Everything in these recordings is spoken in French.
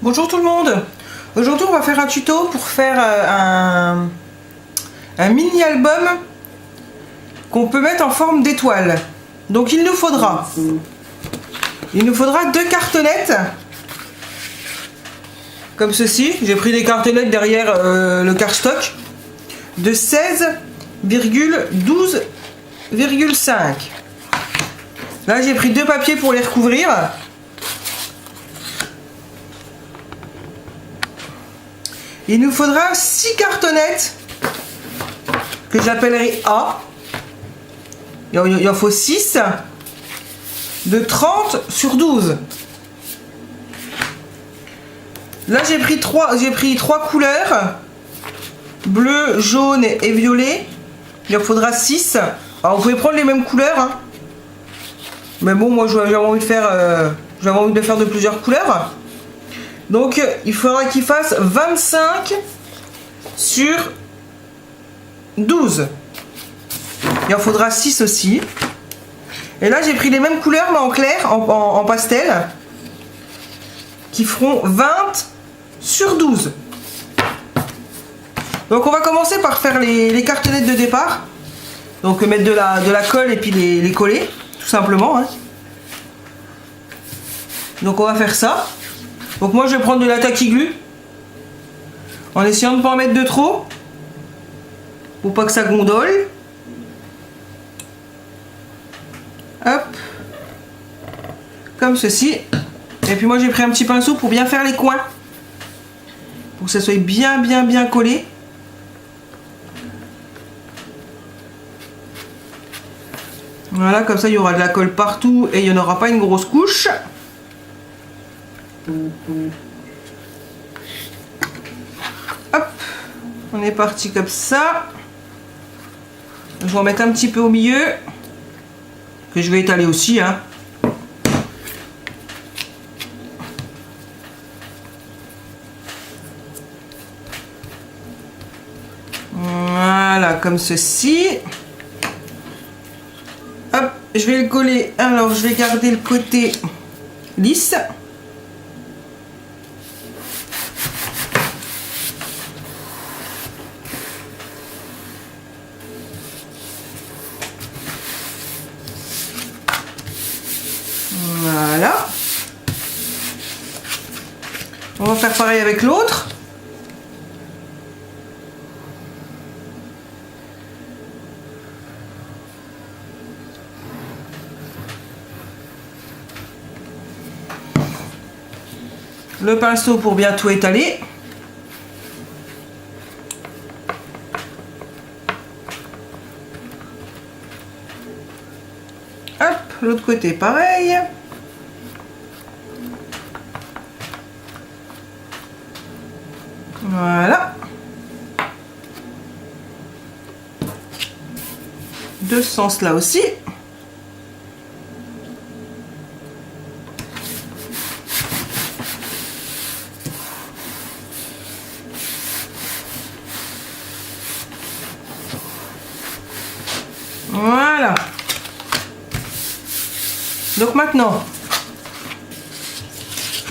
Bonjour tout le monde. Aujourd'hui on va faire un tuto pour faire un mini album qu'on peut mettre en forme d'étoile. Donc il nous faudra 2 cartonnettes comme ceci. J'ai pris des cartonnettes derrière le cardstock de 16,12,5. Là j'ai pris 2 papiers pour les recouvrir. Il nous faudra 6 cartonnettes que j'appellerai A. Il en faut 6 de 30 sur 12. Là j'ai pris 3 couleurs, bleu, jaune et violet. Il en faudra 6. Alors vous pouvez prendre les mêmes couleurs, hein. Mais bon, moi j'avais envie de faire de plusieurs couleurs. Donc il faudra qu'il fasse 25 sur 12. Il en faudra 6 aussi. Et là j'ai pris les mêmes couleurs mais en clair, en pastel, qui feront 20 sur 12. Donc on va commencer par faire les cartonnettes de départ. Donc mettre de la colle et puis les coller, tout simplement, hein. Donc on va faire ça. Donc moi je vais prendre de la tacky glue en essayant de ne pas en mettre de trop pour pas que ça gondole. Hop, comme ceci. Et puis moi j'ai pris un petit pinceau pour bien faire les coins, pour que ça soit bien collé. Voilà, comme ça il y aura de la colle partout et il n'y en aura pas une grosse couche. Hop, on est parti comme ça. Je vais en mettre un petit peu au milieu, que je vais étaler aussi, hein. Voilà, comme ceci. Hop, je vais le coller. Alors, je vais garder le côté lisse. Voilà. On va faire pareil avec l'autre. Le pinceau pour bien tout étaler. Hop, l'autre côté pareil. Voilà. 2 sens là aussi. Voilà. Donc maintenant,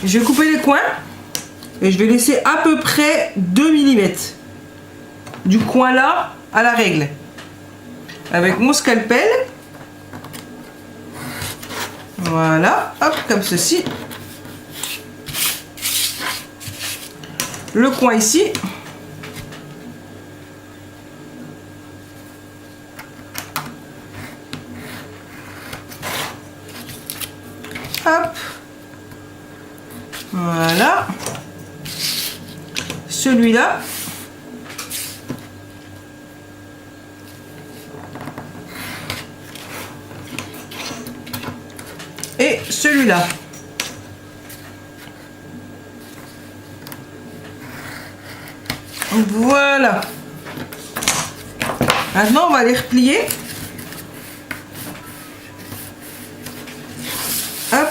je vais couper les coins et je vais laisser à peu près 2 mm du coin là à la règle avec mon scalpel. Voilà, hop, comme ceci. Le coin ici. Hop. Voilà. Celui-là. Et celui-là. Voilà. Maintenant, on va les replier. Hop.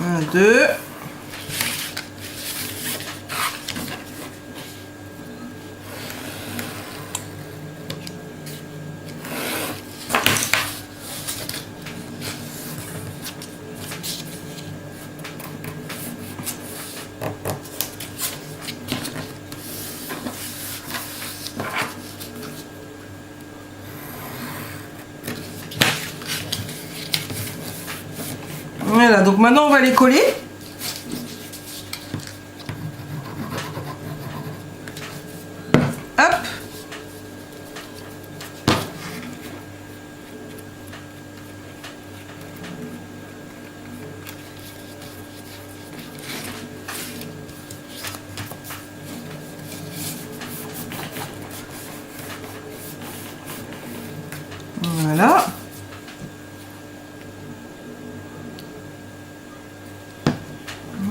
Un, deux. maintenant on va les coller. Hop. Voilà.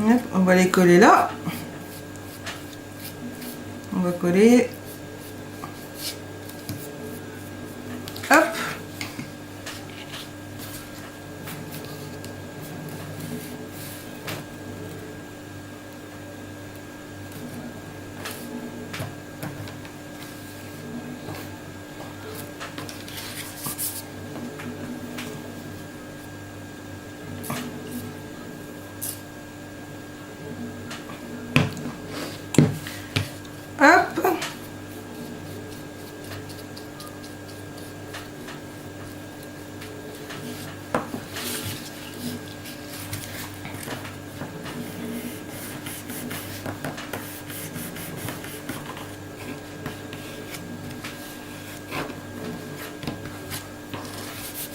Hop, on va les coller là. On va coller. Hop. Hop.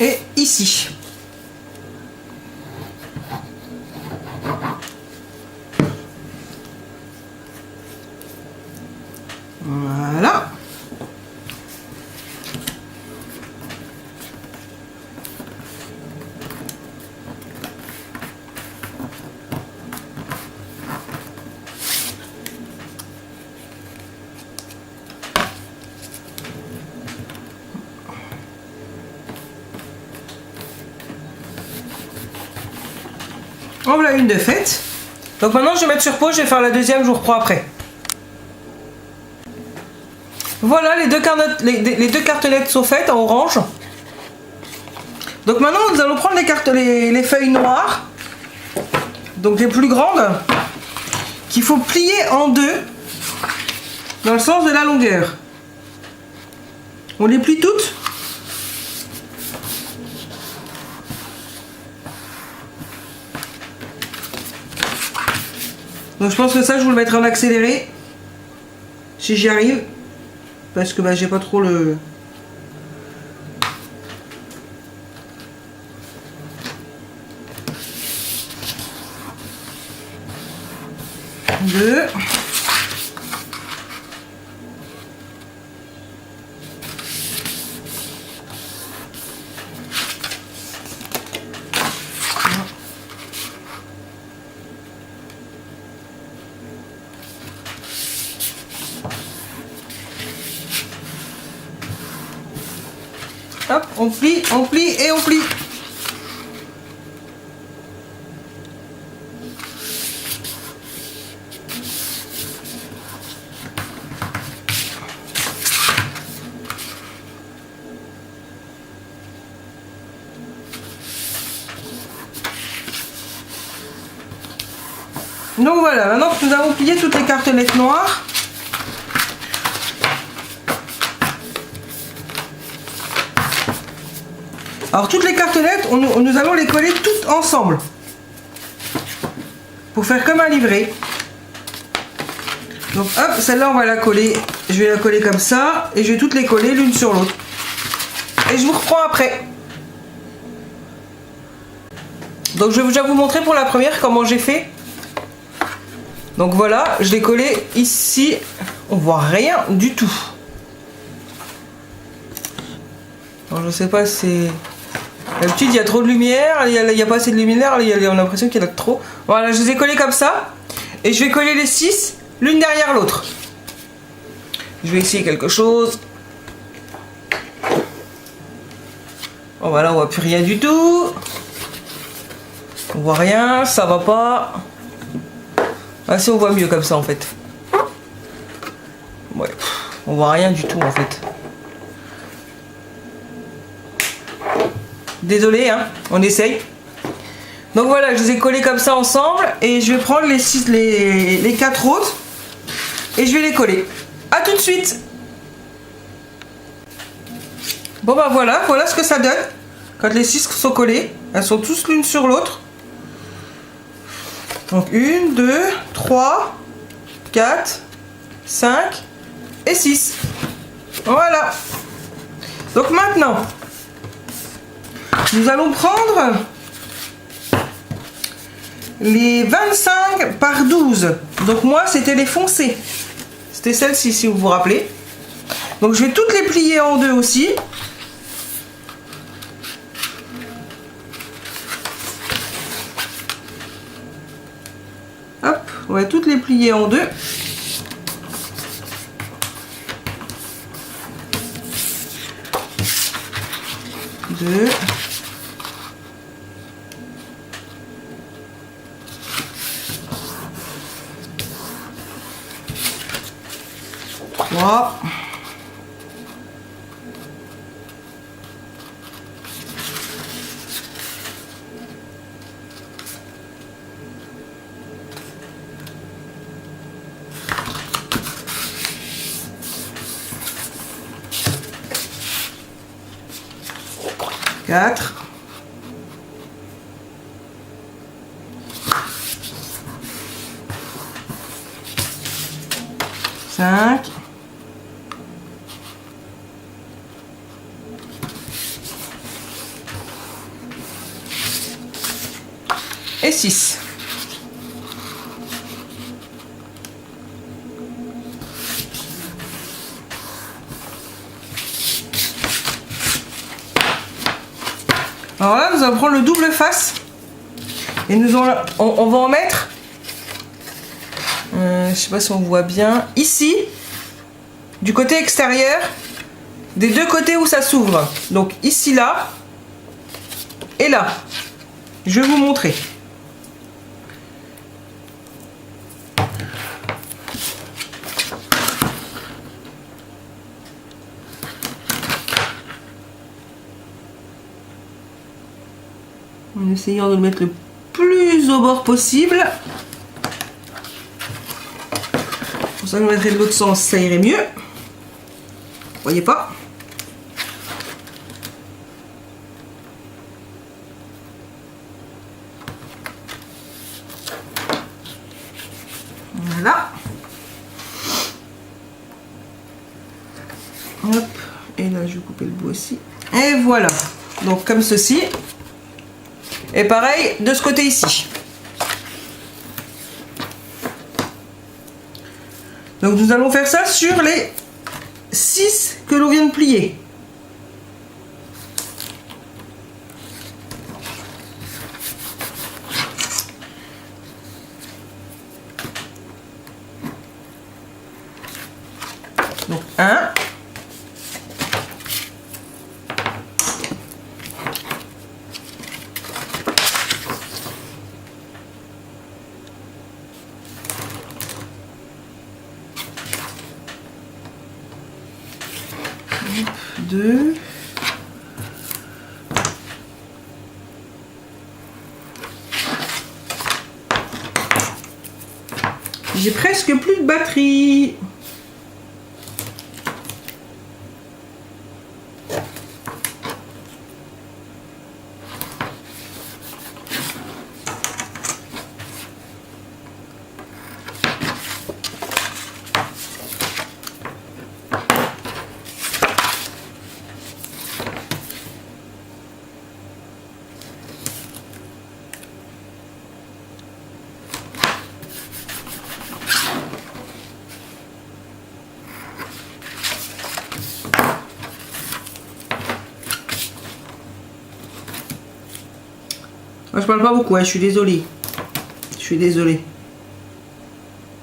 Et ici. Voilà. En voilà une de faite. Donc maintenant je vais mettre sur pause, je vais faire la deuxième, je vous reprends après. Voilà, les deux cartonnettes sont faites en orange. Donc maintenant nous allons prendre les feuilles noires, donc les plus grandes, qu'il faut plier en deux dans le sens de la longueur. On les plie toutes. Donc je pense que ça je vous le mettrai en accéléré si j'y arrive, parce que j'ai pas trop le... Deux. Hop, on plie et on plie. Donc voilà, maintenant que nous avons plié toutes les cartonnettes noires, alors toutes les cartonnettes, nous allons les coller toutes ensemble pour faire comme un livret. Donc hop, celle-là on va la coller, je vais la coller comme ça et je vais toutes les coller l'une sur l'autre. Et je vous reprends après. Donc je vais déjà vous montrer pour la première comment j'ai fait. Donc voilà, je l'ai collé ici, on voit rien du tout. Alors je sais pas si c'est... D'habitude il y a trop de lumière, il y a pas assez de lumière, on a l'impression qu'il y en a trop. Voilà, je les ai collés comme ça. Et je vais coller les 6 l'une derrière l'autre. Je vais essayer quelque chose. Bon voilà, on voit plus rien du tout. On voit rien, ça va pas. Ah si, on voit mieux comme ça en fait. Ouais, on voit rien du tout en fait. Désolé, hein, on essaye. Donc voilà, je les ai collés comme ça ensemble et je vais prendre les 4 autres et je vais les coller. A tout de suite. Bon bah voilà ce que ça donne quand les 6 sont collés. Elles sont tous l'une sur l'autre. Donc 1, 2, 3, 4, 5 et 6. Voilà. Donc maintenant, nous allons prendre les 25 par 12. Donc moi, c'était les foncés. C'était celle-ci, si vous vous rappelez. Donc je vais toutes les plier en deux aussi. Hop, on va toutes les plier en deux. Deux. Trois. Quatre. Cinq. Et 6. Alors là, nous allons prendre le double face et nous on va en mettre, je sais pas si on voit bien, ici, du côté extérieur, des deux côtés où ça s'ouvre. Donc ici, là, et là. Je vais vous montrer. En essayant de le mettre le plus au bord possible. Pour ça, je le mettrai de l'autre sens, ça irait mieux. Vous voyez pas? Voilà. Hop. Et là, je vais couper le bout aussi. Et voilà. Donc, comme ceci. Et pareil de ce côté ici. Donc nous allons faire ça sur les 6 que l'on vient de plier. Donc 1. Deux. J'ai presque plus de batterie. Moi, je parle pas beaucoup, hein, je suis désolée. Je suis désolée.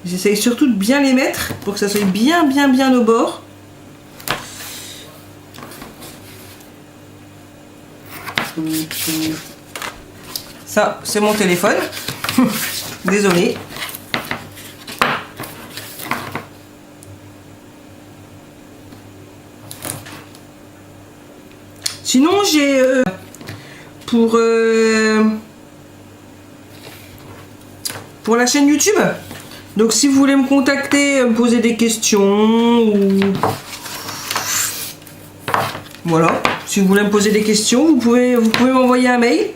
J'essaye surtout de bien les mettre pour que ça soit bien au bord. Ça, c'est mon téléphone. Désolée. Sinon, j'ai pour la chaîne YouTube. Donc si vous voulez me contacter, me poser des questions ou voilà, si vous voulez me poser des questions, vous pouvez m'envoyer un mail.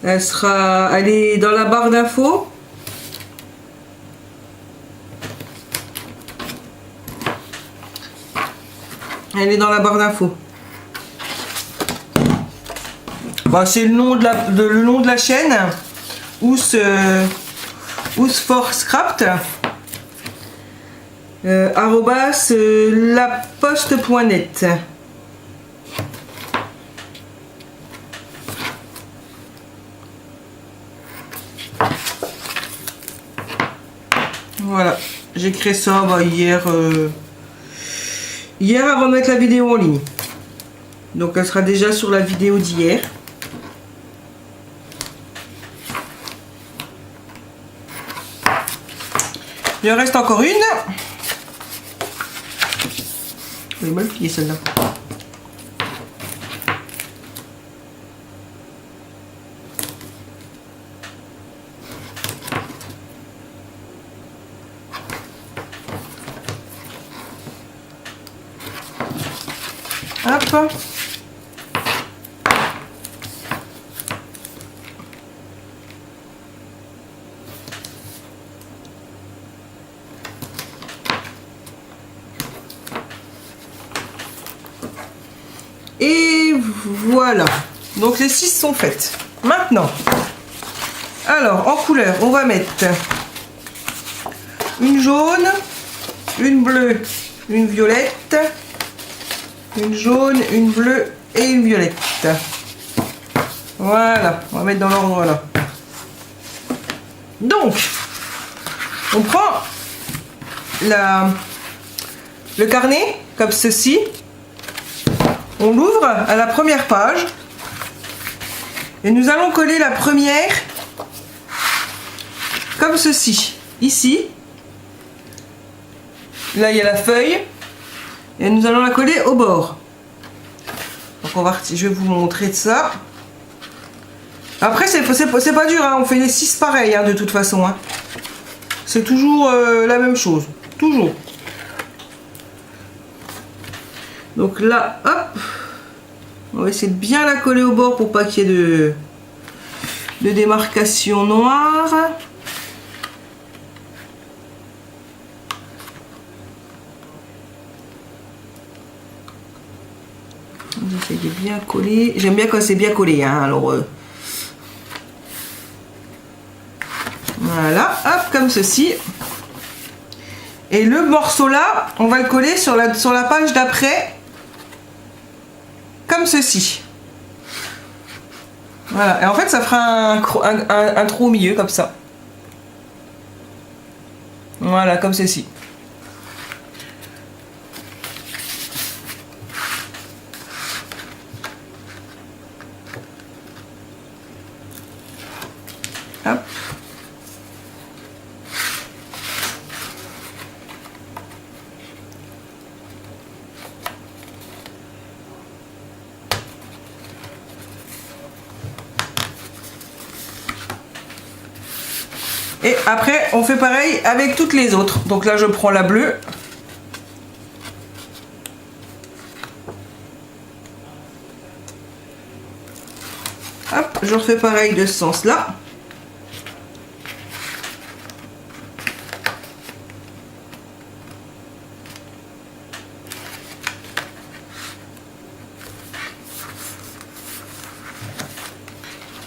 Elle est dans la barre d'infos. Elle est dans la barre d'infos. Bah, c'est le nom de la chaîne. Ous for Scrapped. Arrobas laposte.net. Voilà, j'ai créé ça hier avant de mettre la vidéo en ligne. Donc elle sera déjà sur la vidéo d'hier. Il en reste encore une. Elle est mal pliée celle-là. Hop. Et voilà. Donc les 6 sont faites. Maintenant, alors en couleur, on va mettre une jaune, une bleue, une violette, une jaune, une bleue et une violette. Voilà, on va mettre dans l'ordre là. Donc, on prend le carnet comme ceci. On l'ouvre à la première page et nous allons coller la première comme ceci. Ici, là il y a la feuille et nous allons la coller au bord. Donc je vais vous montrer ça. Après c'est pas dur, hein, on fait les 6 pareils hein, de toute façon. Hein. C'est toujours la même chose, toujours. Donc là, hop, on va essayer de bien la coller au bord pour pas qu'il y ait de démarcation noire. On essaie de bien coller. J'aime bien quand c'est bien collé, hein, alors voilà, hop, comme ceci. Et le morceau là, on va le coller sur la page d'après. Comme ceci. Voilà, et en fait ça fera un trou au milieu comme ça. Voilà, comme ceci. Hop. Et après, on fait pareil avec toutes les autres. Donc là, je prends la bleue. Hop, je refais pareil de ce sens-là.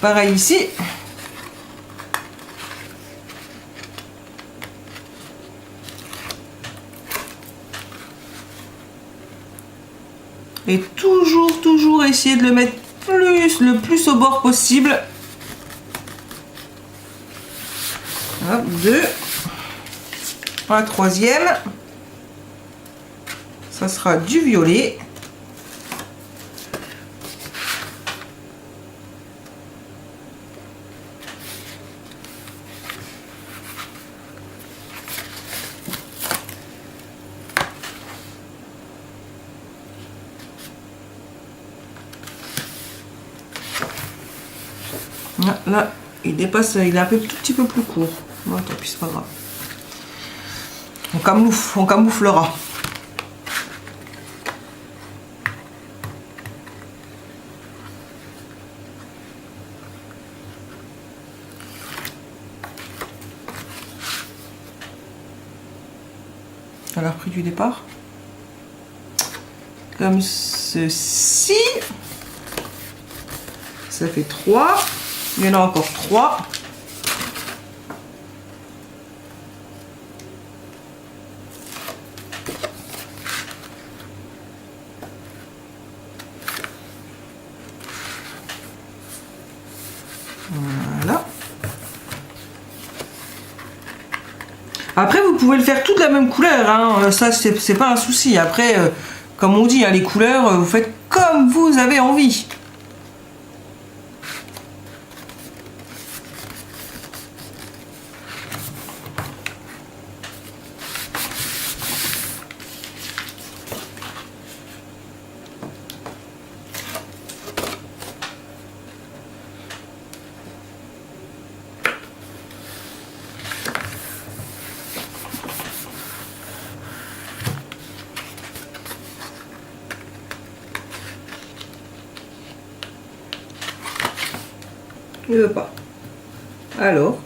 Pareil ici. Et toujours essayer de le mettre le plus au bord possible. Hop, 2. Un troisième. Ça sera du violet. Là, il dépasse, il est un tout petit peu plus court. Bon, tant pis, c'est pas grave. On camouflera. à leur prix du départ. Comme ceci. Ça fait 3. Il y en a encore 3. Voilà. Après, vous pouvez le faire toutes la même couleur, hein. Ça c'est pas un souci. Après, comme on dit, hein, les couleurs, vous faites comme vous avez envie. Il veut pas. Alors.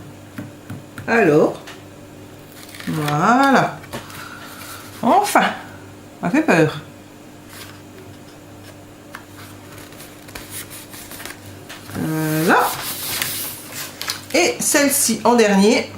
Voilà. Enfin. Ça fait peur. Voilà. Et celle-ci en dernier.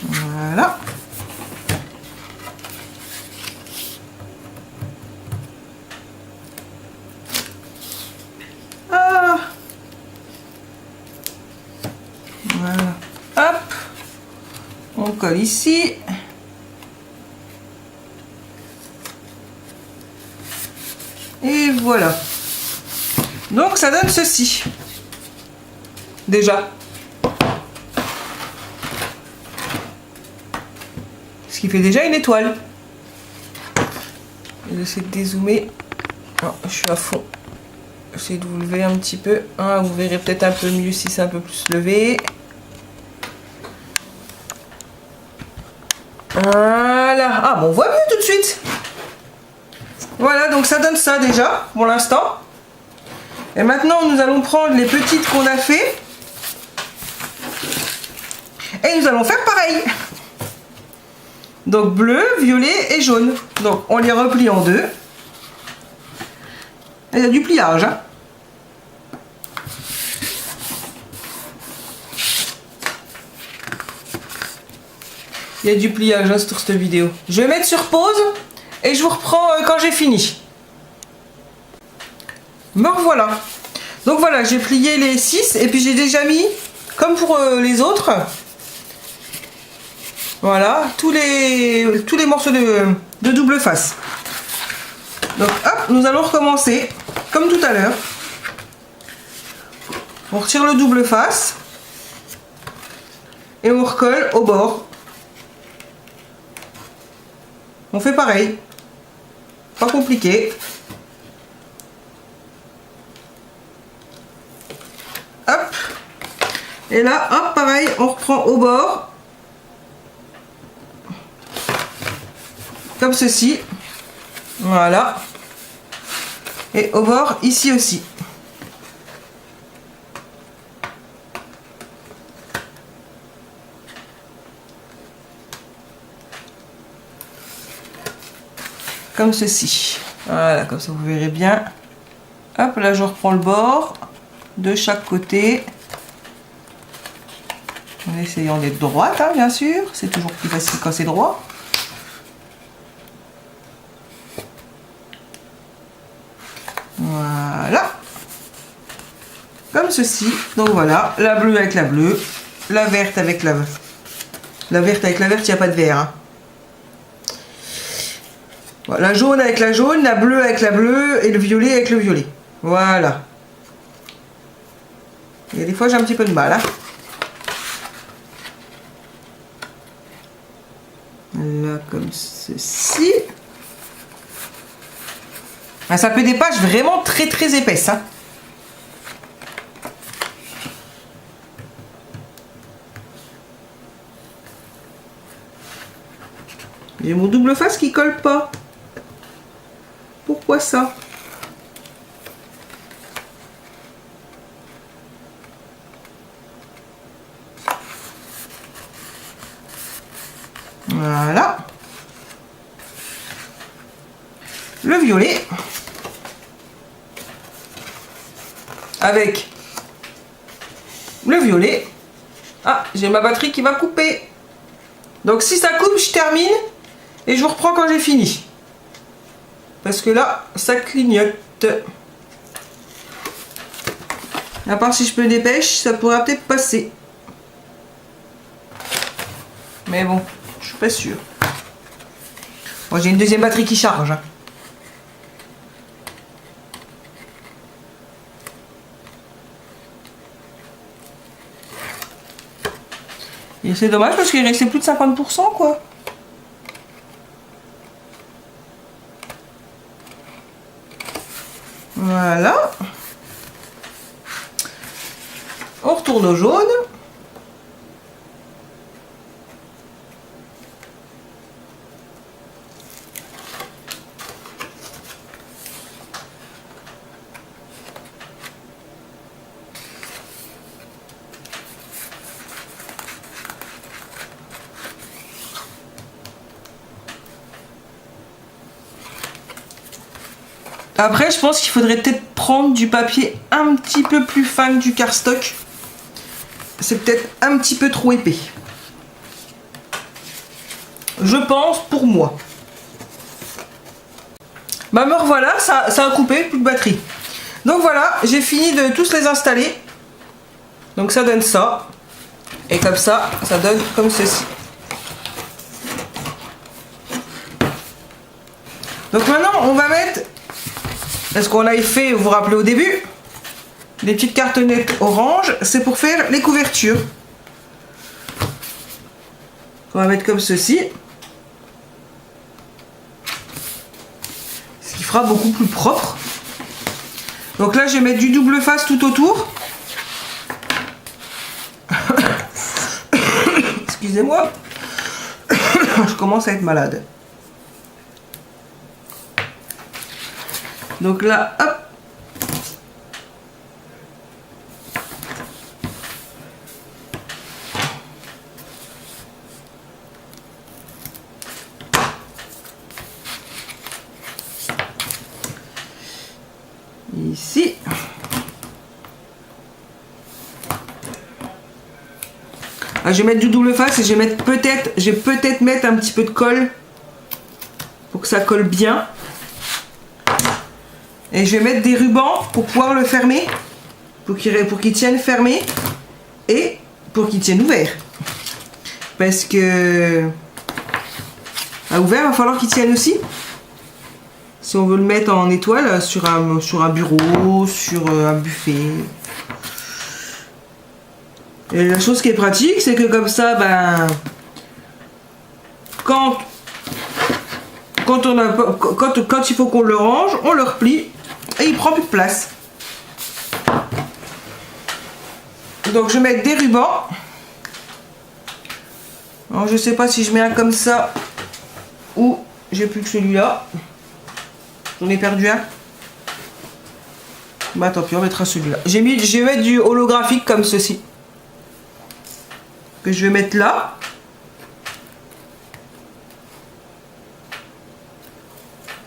Voilà. Ah. Voilà. Hop. On colle ici. Et voilà. Donc ça donne ceci. Déjà. Ce qui fait déjà une étoile. J'essaie de dézoomer. Non, je suis à fond. J'essaie de vous lever un petit peu. Ah, vous verrez peut-être un peu mieux si c'est un peu plus levé. Voilà. Ah, bon, on voit mieux tout de suite. Voilà, donc ça donne ça déjà, pour l'instant. Et maintenant, nous allons prendre les petites qu'on a fait. Et nous allons faire pareil. Donc bleu, violet et jaune. Donc on les replie en deux. Et il y a du pliage. Hein. Il y a du pliage hein, sur cette vidéo. Je vais mettre sur pause et je vous reprends quand j'ai fini. Me revoilà. Donc voilà, j'ai plié les 6 et puis j'ai déjà mis, comme pour les autres, voilà, tous les morceaux de double face. Donc hop, nous allons recommencer comme tout à l'heure. On retire le double face et on recolle au bord. On fait pareil, pas compliqué. Hop, et là, hop, pareil, on reprend au bord, comme ceci, voilà, et au bord, ici aussi. Comme ceci. Voilà, comme ça vous verrez bien. Hop, là je reprends le bord de chaque côté. En essayant d'être droite, hein, bien sûr. C'est toujours plus facile quand c'est droit. Voilà. Comme ceci. Donc voilà, la bleue avec la bleue. La verte avec la verte. La verte avec la verte, il n'y a pas de vert. Hein. La jaune avec la jaune, la bleue avec la bleue et le violet avec le violet. Voilà. Et des fois j'ai un petit peu de mal. Hein. Là comme ceci. Ah, ça fait des pages vraiment très très épaisses. Hein. J'ai mon double face qui colle pas. Pourquoi ça? Voilà. Le violet. Avec le violet. Ah, j'ai ma batterie qui va couper. Donc si ça coupe, je termine et je vous reprends quand j'ai fini. Parce que là, ça clignote. À part si je me dépêche, ça pourra peut-être passer. Mais bon, je suis pas sûre. Bon, j'ai une deuxième batterie qui charge. Hein. Et c'est dommage parce qu'il restait plus de 50% quoi. Voilà. On retourne au jaune. Après, je pense qu'il faudrait peut-être prendre du papier un petit peu plus fin que du cardstock. C'est peut-être un petit peu trop épais. Je pense pour moi. Bah me revoilà, ça a coupé, plus de batterie. Donc voilà, j'ai fini de tous les installer. Donc ça donne ça. Et comme ça donne comme ceci. Donc maintenant, on va mettre... Parce qu'on avait fait, vous vous rappelez au début, des petites cartonnettes orange, c'est pour faire les couvertures. On va mettre comme ceci. Ce qui fera beaucoup plus propre. Donc là, je vais mettre du double face tout autour. Excusez-moi. Je commence à être malade. Donc là, hop. Ici. Ah, je vais mettre du double face et je vais peut-être mettre un petit peu de colle pour que ça colle bien. Et je vais mettre des rubans pour pouvoir le fermer, pour qu'il tienne fermé et pour qu'il tienne ouvert. Parce que à ouvert, il va falloir qu'il tienne aussi. Si on veut le mettre en étoile sur un bureau, sur un buffet. Et la chose qui est pratique, c'est que comme ça, ben, quand il faut qu'on le range, on le replie. Et il prend plus de place. Donc je vais mettre des rubans. Alors je sais pas si je mets un comme ça ou j'ai plus que celui-là. J'en ai perdu un. Bah tant pis, on mettra celui-là. Je vais mettre du holographique comme ceci. Que je vais mettre là.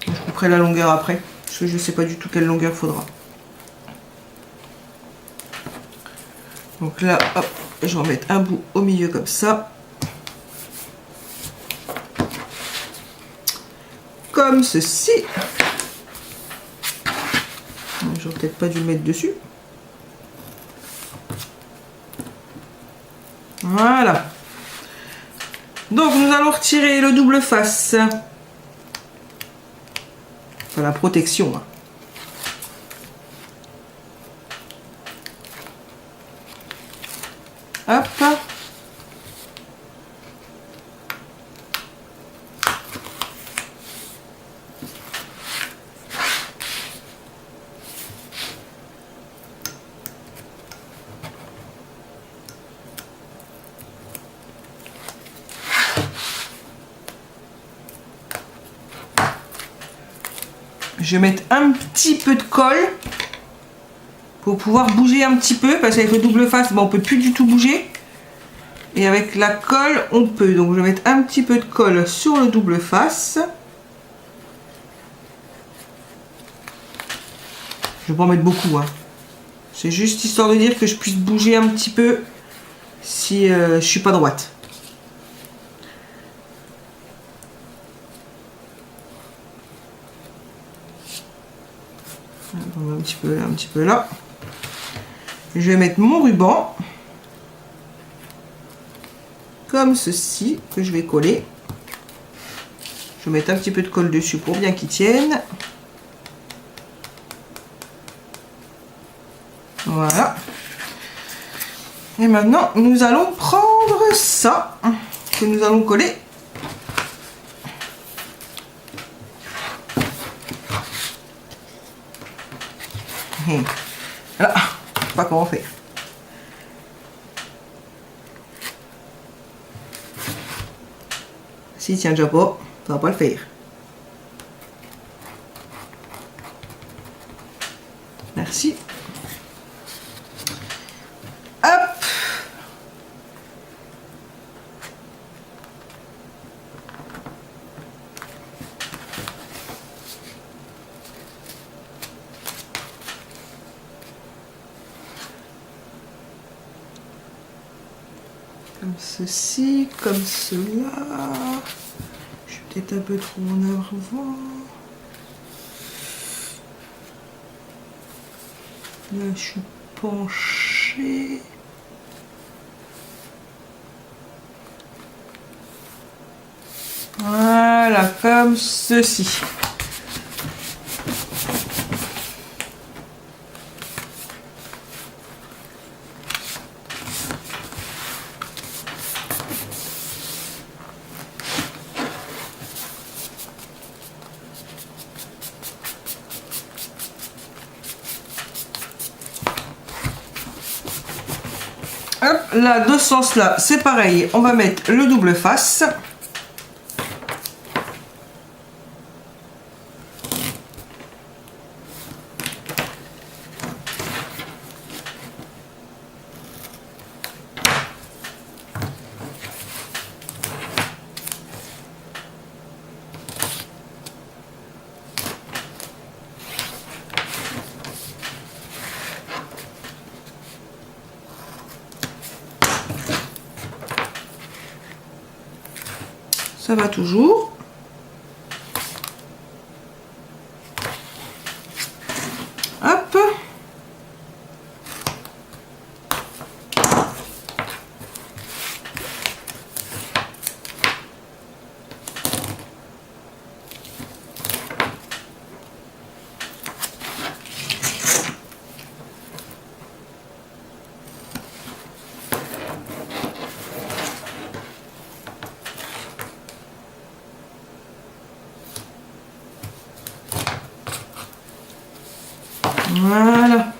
Je couperai la longueur après. Parce que je ne sais pas du tout quelle longueur faudra. Donc là, hop, je vais en mettre un bout au milieu comme ça. Comme ceci. J'aurais peut-être pas dû le mettre dessus. Voilà. Donc nous allons retirer le double face. Enfin, la protection. Hop. Je vais mettre un petit peu de colle pour pouvoir bouger un petit peu, parce qu'avec le double face, bon, on peut plus du tout bouger. Et avec la colle, on peut. Donc je vais mettre un petit peu de colle sur le double face. Je vais pas en mettre beaucoup, hein. C'est juste histoire de dire que je puisse bouger un petit peu si je suis pas droite. Un petit peu là. Je vais mettre mon ruban comme ceci, que je vais coller. Je vais mettre un petit peu de colle dessus pour bien qu'il tienne. Voilà. Et maintenant, nous allons prendre ça que nous allons coller. Et voilà. Je sais pas comment faire. S'il tient déjà pas, ça va pas le faire. Merci. Hop. Comme ceci, comme cela. Je suis peut-être un peu trop en avant. Là, je suis penchée. Voilà, comme ceci. Hop, là, de ce sens-là, c'est pareil. On va mettre le double face. Ça va toujours. Hop. Voilà.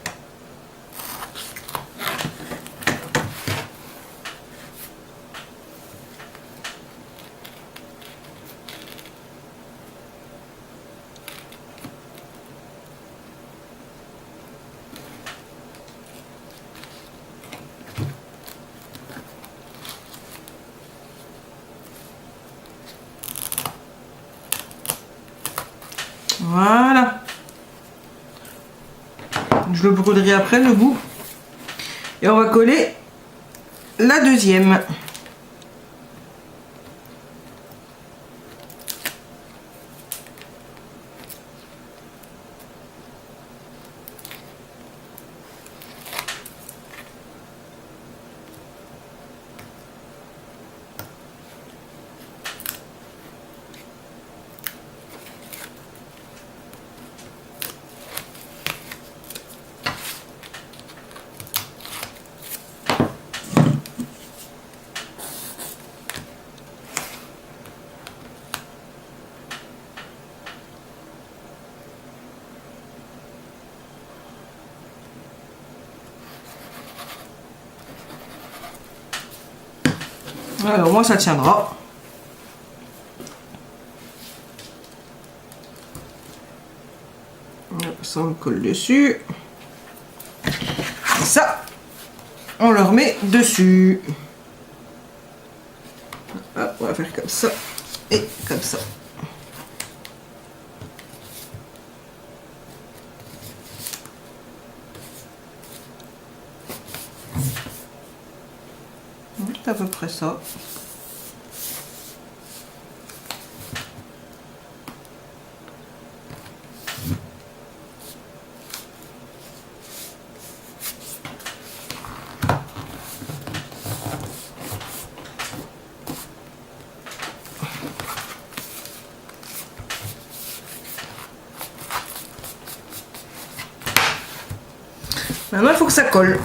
Voilà. Je le brûlerai après le bout. Et on va coller la deuxième. Alors moi ça tiendra. Ça, on le colle dessus. Et ça, on le remet dessus. Hop, on va faire comme ça et comme ça. C'est à peu près ça. Maintenant, il faut que ça colle.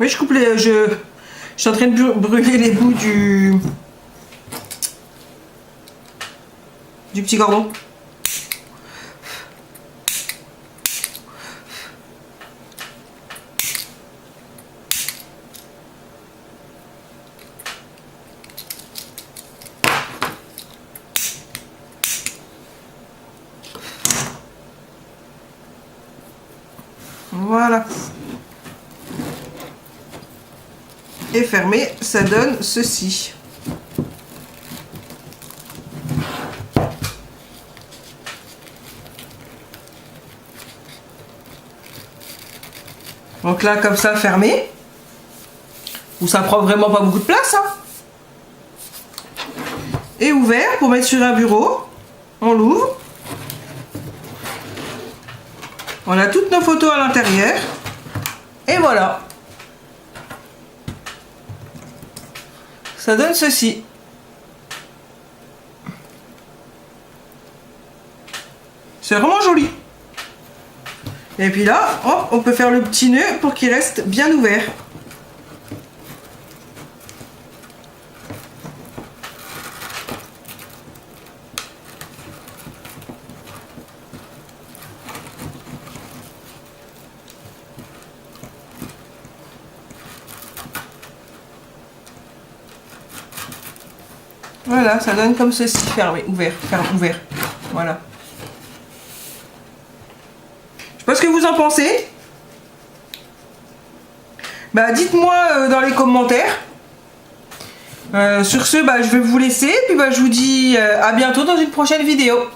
Oui, je coupe les... Je suis en train de brûler les bouts du petit cordon. Voilà. Et fermé, ça donne ceci. Donc là, comme ça, fermé. Où ça prend vraiment pas beaucoup de place. Hein. Et ouvert pour mettre sur un bureau. On l'ouvre. On a toutes nos photos à l'intérieur. Et voilà. Ça donne ceci. C'est vraiment joli. Et puis là, hop, on peut faire le petit nœud pour qu'il reste bien ouvert. Voilà, ça donne comme ceci, fermé, ouvert, fermé, ouvert. Voilà. Je sais pas ce que vous en pensez. Bah, dites-moi dans les commentaires. Sur ce, bah, je vais vous laisser. Puis bah, je vous dis à bientôt dans une prochaine vidéo.